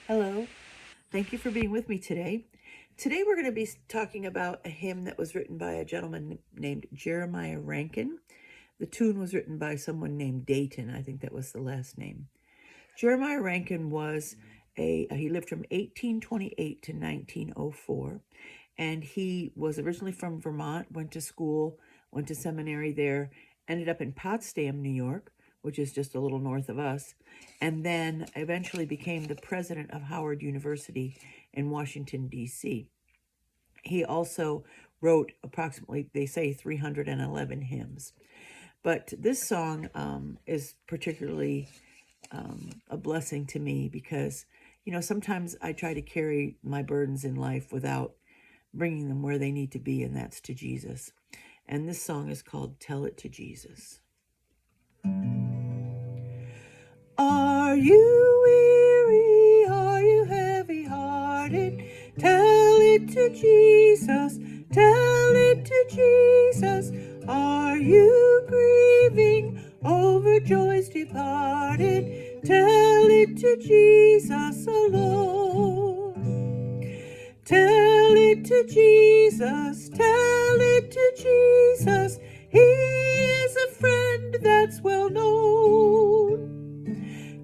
Hello. Thank you for being with me today. Today we're going to be talking about a hymn that was written by a gentleman named Jeremiah Rankin. The tune was written by someone named Dayton. I think that was the last name. Jeremiah Rankin was he lived from 1828 to 1904, and he was originally from Vermont, went to school, went to seminary there, ended up in Potsdam, New York, which is just a little north of us, and then eventually became the president of Howard University in Washington, D.C. He also wrote approximately, they say, 311 hymns. But this song is particularly a blessing to me because, sometimes I try to carry my burdens in life without bringing them where they need to be, and that's to Jesus. And this song is called Tell It to Jesus. Are you weary? Are you heavy hearted? Tell it to Jesus. Tell it to Jesus. Are you grieving over joys departed? Tell it to Jesus alone. Tell it to Jesus. Tell it to Jesus. He is a friend that's well known.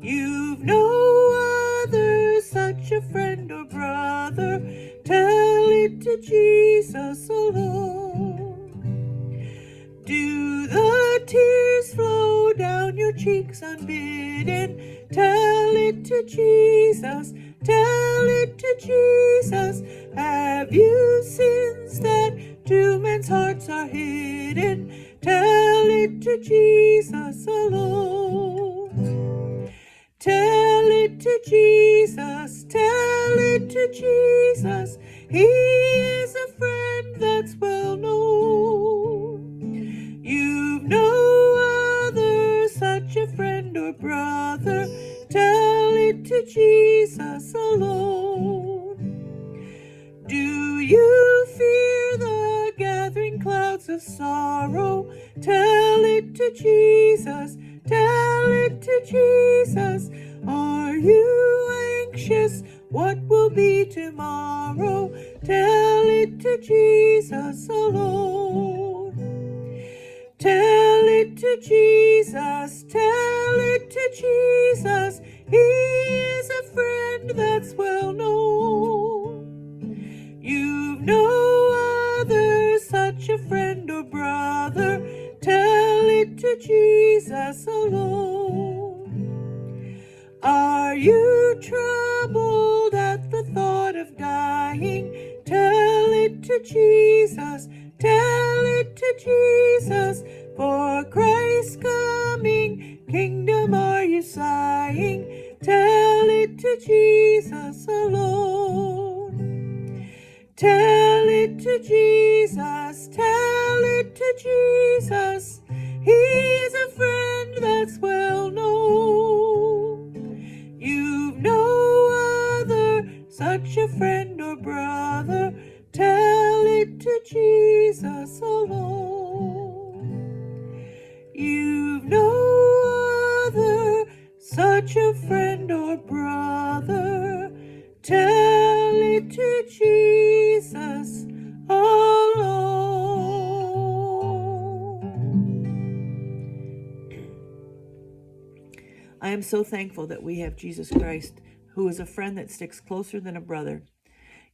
You've no other such a friend or brother. Tell it to Jesus alone. Do the tears flow down your cheeks unbidden? Tell it to Jesus. Tell it to Jesus. Have you sins that to men's hearts are hidden? Tell it to Jesus alone. Tell it to Jesus, tell it to Jesus. He is a friend that's well known. You've no other such a friend or brother. Tell it to Jesus alone. Do you fear the gathering clouds of sorrow? Tell it to Jesus. Tell it to Jesus. Are you anxious? What will be tomorrow? Tell it to Jesus alone. Tell it to Jesus. Tell it to Jesus. He is a friend that's well known. You've no other such a friend or brother. Tell it to Jesus alone. Are you troubled at the thought of dying? Tell it to Jesus. Tell it to Jesus. For Christ's coming kingdom are you sighing? Tell it to Jesus alone. Tell it to Jesus, tell it to Jesus. He's a friend that's well known. You've no other such a friend or brother. Tell it to Jesus alone. You've no other such a friend or brother. Tell it to Jesus alone. I am so thankful that we have Jesus Christ, who is a friend that sticks closer than a brother.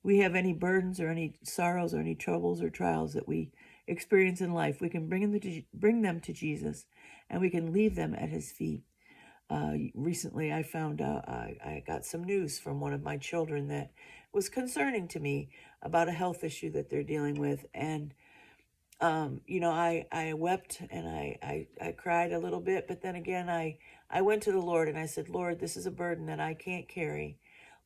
We have any burdens or any sorrows or any troubles or trials that we experience in life, we can bring them to Jesus, and we can leave them at his feet. Recently, I found out I got some news from one of my children that was concerning to me about a health issue that they're dealing with. And, I wept and I cried a little bit, but then again, I went to the Lord and I said, Lord, this is a burden that I can't carry.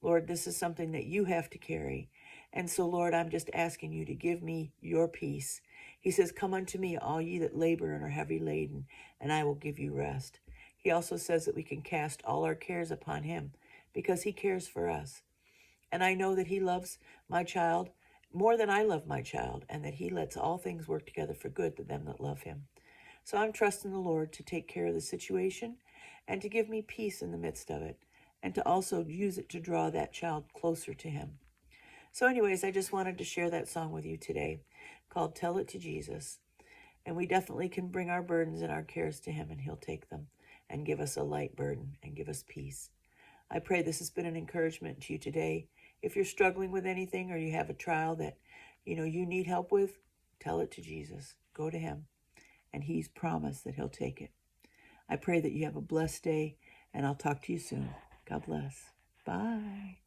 Lord, this is something that you have to carry. And so, Lord, I'm just asking you to give me your peace. He says, come unto me, all ye that labor and are heavy laden, and I will give you rest. He also says that we can cast all our cares upon him because he cares for us. And I know that he loves my child more than I love my child, and that he lets all things work together for good to them that love him. So I'm trusting the Lord to take care of the situation and to give me peace in the midst of it. and to also use it to draw that child closer to Him. So anyways, I just wanted to share that song with you today called Tell It to Jesus. And we definitely can bring our burdens and our cares to Him, and He'll take them and give us a light burden and give us peace. I pray this has been an encouragement to you today. If you're struggling with anything or you have a trial that you need help with, tell it to Jesus. Go to Him, and He's promised that He'll take it. I pray that you have a blessed day, and I'll talk to you soon. God bless. Bye.